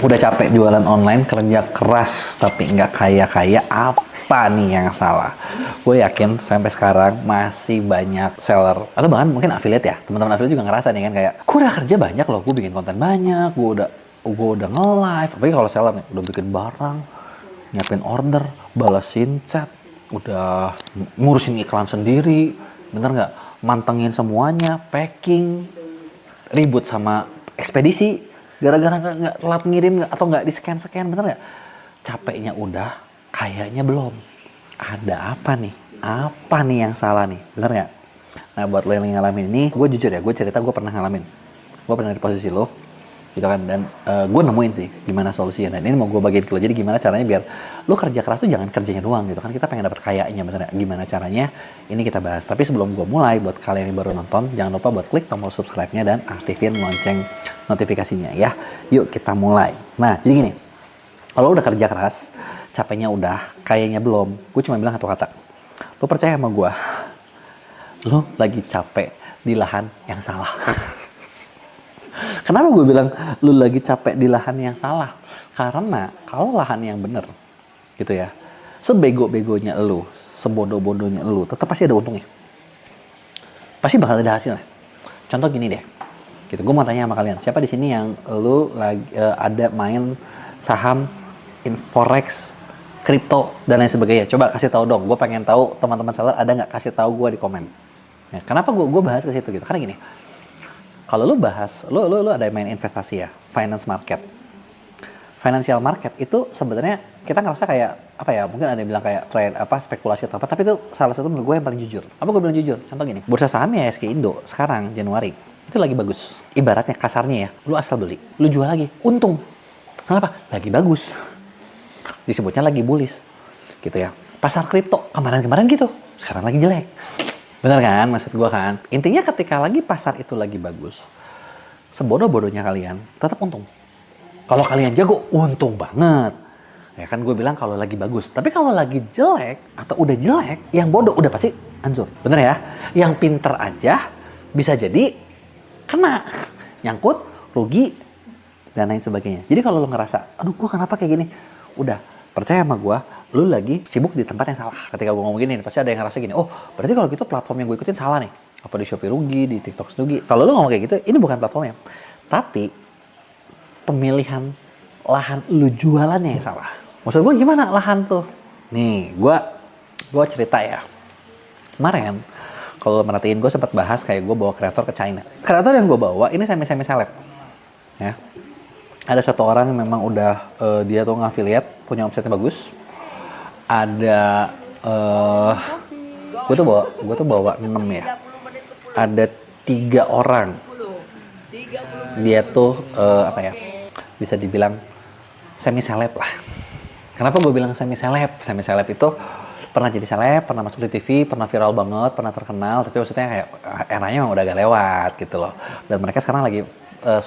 Udah capek jualan online, kerja keras tapi nggak kaya-kaya, apa nih yang salah? Gue yakin sampai sekarang masih banyak seller, atau bahkan mungkin affiliate ya, teman-teman affiliate juga ngerasa nih kan kayak, gue udah kerja banyak loh, gue bikin konten banyak, gue udah nge-live, apalagi kalau seller nih, udah bikin barang, nyiapin order, balesin chat, udah ngurusin iklan sendiri, bener nggak? Mantengin semuanya, packing, ribut sama ekspedisi gara-gara nggak telat ngirim atau nggak di scan bener nggak? Capeknya udah, kayaknya belum. Ada apa nih yang salah nih, bener nggak? Nah, buat lo yang ngalamin ini, gue jujur ya, gue cerita gue pernah ngalamin. Gue pernah di posisi lo gitu kan, dan gue nemuin sih gimana solusinya, dan ini mau gue bagiin ke lo. Jadi gimana caranya biar lo kerja keras tuh jangan kerjanya doang gitu kan, kita pengen dapat kayaknya, bener gak? Gimana caranya, ini kita bahas. Tapi sebelum gue mulai, buat kalian yang baru nonton, jangan lupa buat klik tombol subscribe-nya dan aktifin lonceng notifikasinya ya. Yuk kita mulai. Nah, jadi gini, kalau udah kerja keras, capeknya udah, kayaknya belum, gue cuma bilang satu kata, lo percaya sama gue, lo lagi capek di lahan yang salah. Kenapa gue bilang lu lagi capek di lahan yang salah? Karena kalau lahan yang bener, gitu ya, sebego-begonya lu, sebodoh-bodohnya lu, tetap pasti ada untungnya. Pasti bakal ada hasilnya. Contoh gini deh, gitu. Gue mau tanya sama kalian, siapa di sini yang lu lagi ada main saham, forex, kripto dan lain sebagainya? Coba kasih tahu dong. Gue pengen tahu teman-teman seller ada nggak, kasih tahu gue di komen. Nah, kenapa gue bahas ke situ gitu? Karena gini. Kalau lu bahas, lu ada main investasi ya, finance market. Financial market itu sebenarnya kita ngerasa kayak apa ya? Mungkin ada yang bilang kayak trade spekulasi atau apa, tapi itu salah satu menurut gue yang paling jujur. Apa gue bilang jujur? Contoh gini, bursa saham ya IHSG Indo sekarang Januari itu lagi bagus. Ibaratnya kasarnya ya, lu asal beli, lu jual lagi, untung. Kenapa? Lagi bagus. Disebutnya lagi bullish, gitu ya. Pasar kripto kemarin-kemarin gitu, sekarang lagi jelek. Bener kan, maksud gue kan? Intinya ketika lagi pasar itu lagi bagus, sebodoh-bodohnya kalian tetap untung. Kalau kalian jago, untung banget. Ya kan gue bilang kalau lagi bagus. Tapi kalau lagi jelek atau udah jelek, yang bodoh udah pasti hancur. Bener ya? Yang pinter aja bisa jadi kena. Nyangkut, rugi, dan lain sebagainya. Jadi kalau lo ngerasa, aduh gue kenapa kayak gini? Udah, percaya sama gue, lu lagi sibuk di tempat yang salah. Ketika gue ngomong gini, pasti ada yang ngerasa gini, oh berarti kalau gitu platform yang gue ikutin salah nih. Apa di Shopee rugi, di TikTok rugi. Kalau lu ngomong kayak gitu, ini bukan platformnya. Tapi, pemilihan lahan lu jualannya yang salah. Maksud gue gimana lahan tuh? Nih, gue cerita ya. Kemarin, kalau merhatiin gue sempat bahas kayak gue bawa kreator ke China. Kreator yang gue bawa, ini semi-semi seleb. Ya. Ada satu orang yang memang udah, dia tuh ngafiliat, punya omsetnya bagus. Ada gue tuh bawa 6 ya. Ada 3 orang. Dia tuh bisa dibilang semi seleb lah. Kenapa gue bilang semi seleb? Semi seleb itu pernah jadi seleb, pernah masuk di TV, pernah viral banget, pernah terkenal, tapi maksudnya kayak eranya memang udah agak lewat gitu loh. Dan mereka sekarang lagi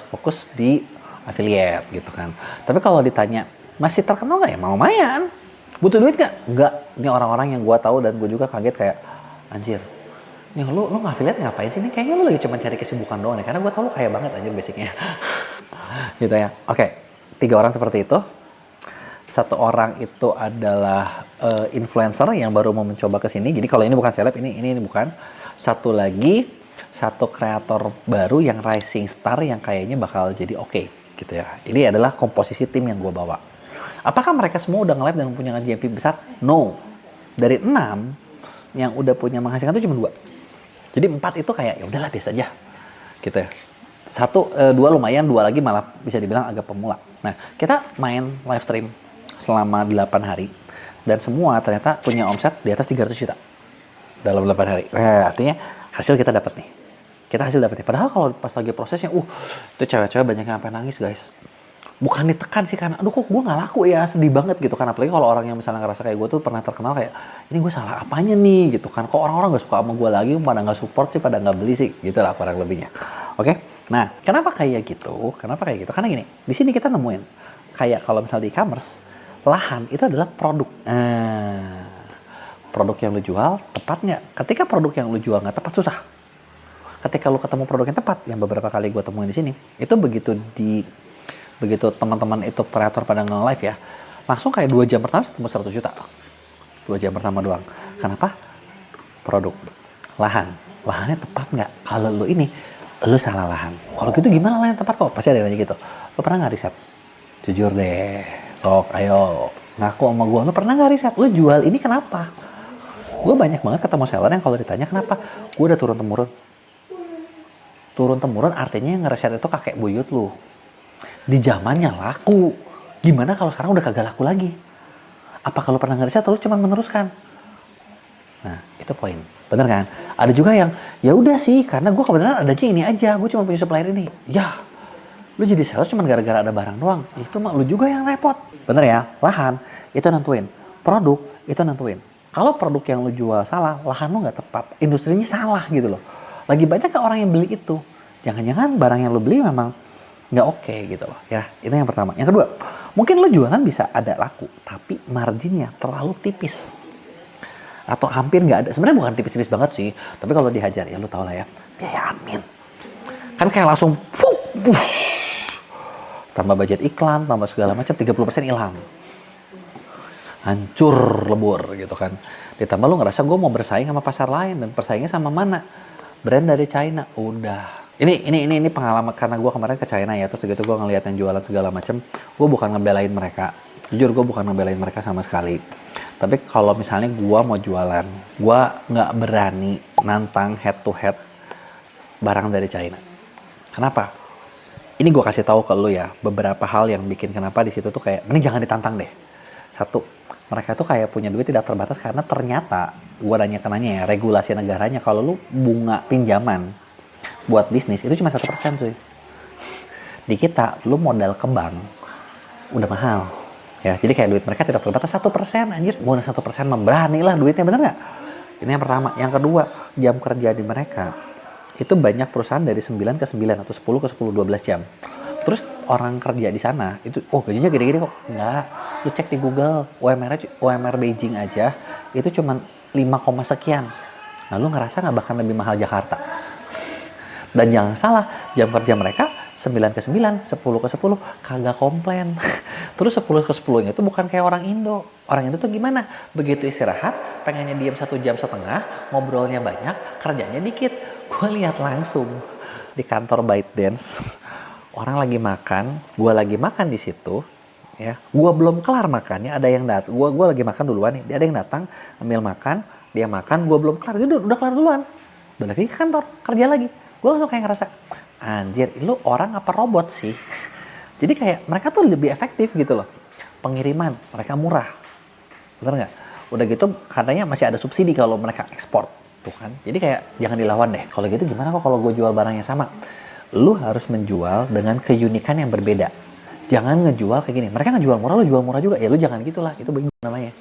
fokus di affiliate gitu kan. Tapi kalau ditanya masih terkenal nggak ya? Lumayan. Butuh duit gak? Enggak. Ini orang-orang yang gue tahu dan gue juga kaget kayak, anjir, nih lu ngafiliat ngapain sih? Ini kayaknya lu lagi cuma cari kesibukan doang nih. Karena gue tahu lu kaya banget anjir basicnya. Gitu ya. Oke, 3 orang seperti itu. 1 orang itu adalah influencer yang baru mau mencoba ke sini. Jadi kalau ini bukan seleb, ini bukan. 1 lagi, 1 kreator baru yang rising star yang kayaknya bakal jadi oke, gitu ya. Ini adalah komposisi tim yang gue bawa. Apakah mereka semua udah nge-live dan punya GMV besar? No. Dari 6 yang udah punya menghasilkan itu cuma 2. Jadi 4 itu kayak ya udahlah biasa aja. Gitu ya. 2 lumayan, 2 lagi malah bisa dibilang agak pemula. Nah, kita main live stream selama 8 hari dan semua ternyata punya omset di atas 300 juta dalam 8 hari. Artinya hasil kita dapat nih. Kita hasil dapat nih. Padahal kalau pas lagi prosesnya, itu cewek-cewek banyak yang sampai nangis, guys. Bukan ditekan sih, karena aduh kok gue gak laku ya, sedih banget gitu kan. Apalagi kalau orang yang misalnya ngerasa kayak gue tuh pernah terkenal kayak, ini gue salah apanya nih gitu kan. Kok orang-orang gak suka sama gue lagi, pada gak support sih, pada gak beli sih, gitu lah kurang lebihnya. Oke, nah kenapa kayak gitu? Karena gini, di sini kita nemuin kayak kalau misalnya di e-commerce, lahan itu adalah produk. Produk yang lu jual tepat nggak? Ketika produk yang lu jual nggak tepat, susah. Ketika lu ketemu produk yang tepat, yang beberapa kali gue temuin di sini, itu begitu begitu teman-teman itu operator pada nge-live ya, langsung kayak 2 jam pertama ketemu 100 juta. 2 jam pertama doang. Kenapa? Produk. Lahannya tepat nggak? Kalau lu salah lahan. Kalau gitu gimana lahan yang tepat kok? Pasti ada yang nanya gitu. Lu pernah nggak riset? Jujur deh, sok ayo ngaku sama gue. Lu pernah nggak riset? Lu jual ini kenapa? Gue banyak banget ketemu seller yang kalau ditanya kenapa, gue udah turun temurun. Turun temurun artinya yang ngereset itu kakek buyut lu. Di zamannya laku. Gimana kalau sekarang udah kagak laku lagi? Apa kalau pernah ngereset lu cuma meneruskan? Nah, itu poin. Bener kan? Ada juga yang, ya udah sih, karena gue kebetulan adanya ini aja, gue cuma punya supplier ini. Ya, lu jadi seller cuma gara-gara ada barang doang. Itu mah lu juga yang repot. Bener ya? Lahan, itu nentuin. Produk, itu nentuin. Kalau produk yang lu jual salah, lahan lu nggak tepat. Industrinya salah gitu loh. Lagi banyak kan orang yang beli itu. Jangan-jangan barang yang lu beli memang nggak oke gitu loh. Ya, itu yang pertama. Yang kedua, mungkin lu jualan bisa ada laku, tapi marginnya terlalu tipis. Atau hampir nggak ada. Sebenarnya bukan tipis-tipis banget sih, tapi kalau dihajar ya lu tau lah ya, biaya admin kan kayak langsung push, tambah budget iklan, tambah segala macam, 30% hilang, hancur lebur gitu kan. Ditambah lu ngerasa gue mau bersaing sama pasar lain, dan persaingnya sama mana? Brand dari China. Udah, ini pengalaman karena gue kemarin ke China ya, terus gitu gue ngeliat yang jualan segala macam. Gue bukan ngebelain mereka, jujur gue bukan ngebelain mereka sama sekali. Tapi kalau misalnya gue mau jualan, gue nggak berani nantang head to head barang dari China. Kenapa? Ini gue kasih tahu ke lu ya, beberapa hal yang bikin kenapa di situ tuh kayak, mending jangan ditantang deh. Satu, mereka tuh kayak punya duit tidak terbatas karena ternyata, gue nanya ya, regulasi negaranya kalau lu bunga pinjaman buat bisnis itu cuma 1% cuy. Di kita, lu modal ke bank udah mahal. Ya, jadi kayak duit mereka tidak terbatas 1%, anjir. Bonus 1% memberani lah duitnya, bener nggak? Ini yang pertama. Yang kedua, jam kerja di mereka itu banyak perusahaan dari 9 ke 9 atau 10 ke 10, 12 jam. Terus orang kerja di sana itu, oh gajinya gede-gede kok. Enggak. Lu cek di Google, UMR Beijing aja itu cuma 5, sekian. Nah, lu ngerasa nggak bakal lebih mahal Jakarta? Dan jangan salah, jam kerja mereka 9 ke 9, 10 ke 10, kagak komplain. Terus 10 ke 10-nya itu bukan kayak orang Indo. Orang Indo tuh gimana? Begitu istirahat, pengennya diam 1,5 jam, ngobrolnya banyak, kerjanya dikit. Gue lihat langsung di kantor ByteDance, orang lagi makan, gue lagi makan di situ, ya. Gue belum kelar makannya, ada yang datang. Gue lagi makan duluan nih, dia ada yang datang, ambil makan, dia makan, gue belum kelar, dia udah kelar duluan. Udah lagi ke kantor, kerja lagi. Gue langsung kayak ngerasa, anjir, lu orang apa robot sih? Jadi kayak mereka tuh lebih efektif gitu loh. Pengiriman, mereka murah. Bener nggak? Udah gitu katanya masih ada subsidi kalau mereka ekspor. Tuh kan. Jadi kayak jangan dilawan deh. Kalau gitu gimana kok kalau gue jual barangnya sama? Lu harus menjual dengan keunikan yang berbeda. Jangan ngejual kayak gini. Mereka ngejual murah, lu jual murah juga. Ya lu jangan gitulah. Itu bingung namanya.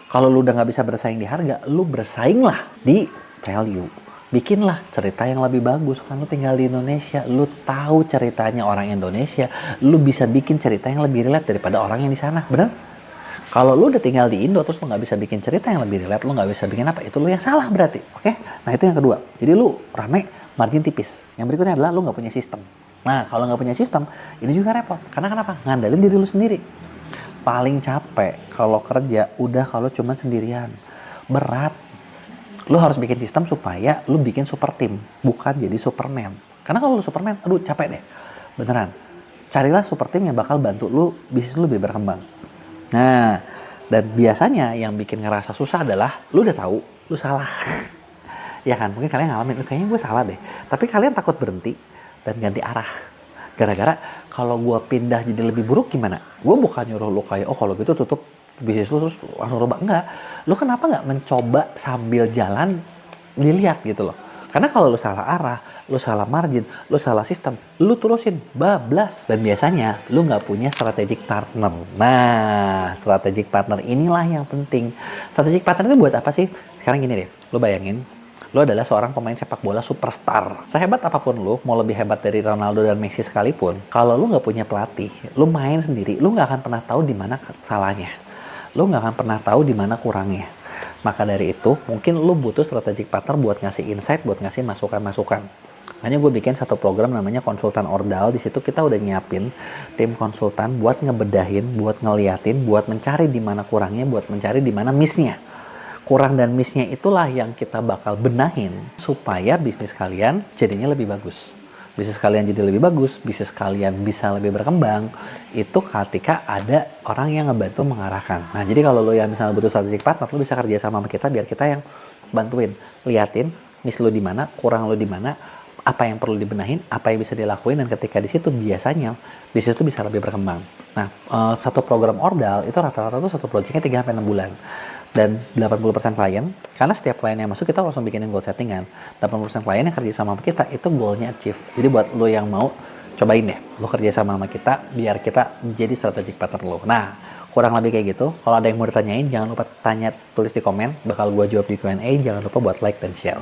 Kalau lu udah nggak bisa bersaing di harga, lu bersainglah di value. Bikinlah cerita yang lebih bagus. Kan lu tinggal di Indonesia, lu tahu ceritanya orang Indonesia, lu bisa bikin cerita yang lebih relate daripada orang yang di sana, bener? Kalau lu udah tinggal di Indo terus lu nggak bisa bikin cerita yang lebih relate, lu nggak bisa bikin apa, itu lu yang salah berarti, oke? Nah itu yang kedua. Jadi lu rame, margin tipis. Yang berikutnya adalah lu nggak punya sistem. Nah kalau nggak punya sistem, ini juga repot. Karena kenapa? Ngandalin diri lu sendiri. Paling capek kalau kerja udah kalau cuma sendirian, berat. Lu harus bikin sistem supaya lu bikin super team, bukan jadi Superman. Karena kalau lu Superman, aduh capek deh. Beneran. Carilah super team yang bakal bantu lu, bisnis lu lebih berkembang. Nah, dan biasanya yang bikin ngerasa susah adalah lu udah tahu, lu salah. Ya kan, mungkin kalian ngalamin, kayaknya gue salah deh. Tapi kalian takut berhenti dan ganti arah. Gara-gara kalau gue pindah jadi lebih buruk gimana? Gue bukan nyuruh lu kayak, oh kalau gitu tutup bisnis lu terus langsung rubah. Enggak. Lu kenapa nggak mencoba sambil jalan dilihat gitu loh. Karena kalau lu salah arah, lu salah margin, lu salah sistem, lu terusin bablas. Dan biasanya lu nggak punya strategic partner. Nah, strategic partner inilah yang penting. Strategic partner itu buat apa sih? Sekarang gini deh, lu bayangin, lu adalah seorang pemain sepak bola superstar. Sehebat apapun lu, mau lebih hebat dari Ronaldo dan Messi sekalipun, kalau lu nggak punya pelatih, lu main sendiri, lu nggak akan pernah tahu di mana salahnya. Lu nggak akan pernah tahu di mana kurangnya. Maka dari itu, mungkin lu butuh strategic partner buat ngasih insight, buat ngasih masukan-masukan. Makanya gue bikin satu program namanya konsultan ordal. Di situ kita udah nyiapin tim konsultan buat ngebedahin, buat ngeliatin, buat mencari di mana kurangnya, buat mencari di mana missnya. Kurang dan missnya itulah yang kita bakal benahin supaya bisnis kalian jadinya lebih bagus. Bisnis kalian jadi lebih bagus, bisnis kalian bisa lebih berkembang, itu ketika ada orang yang ngebantu mengarahkan. Nah, jadi kalau lo yang misalnya butuh strategic partner, lo bisa kerja sama kita biar kita yang bantuin, liatin miss lo di mana, kurang lo di mana, apa yang perlu dibenahin, apa yang bisa dilakuin, dan ketika di situ biasanya bisnis itu bisa lebih berkembang. Nah, satu program ordal itu rata-rata tuh satu projectnya 3-6 bulan. Dan 80% klien, karena setiap klien yang masuk kita langsung bikinin goal settingan. 80% klien yang kerja sama kita itu goalnya achieve. Jadi buat lo yang mau, cobain deh, lo kerja sama kita biar kita jadi strategic partner lo. Nah, kurang lebih kayak gitu. Kalau ada yang mau ditanyain, jangan lupa tulis di komen, bakal gue jawab di Q&A. Jangan lupa buat like dan share.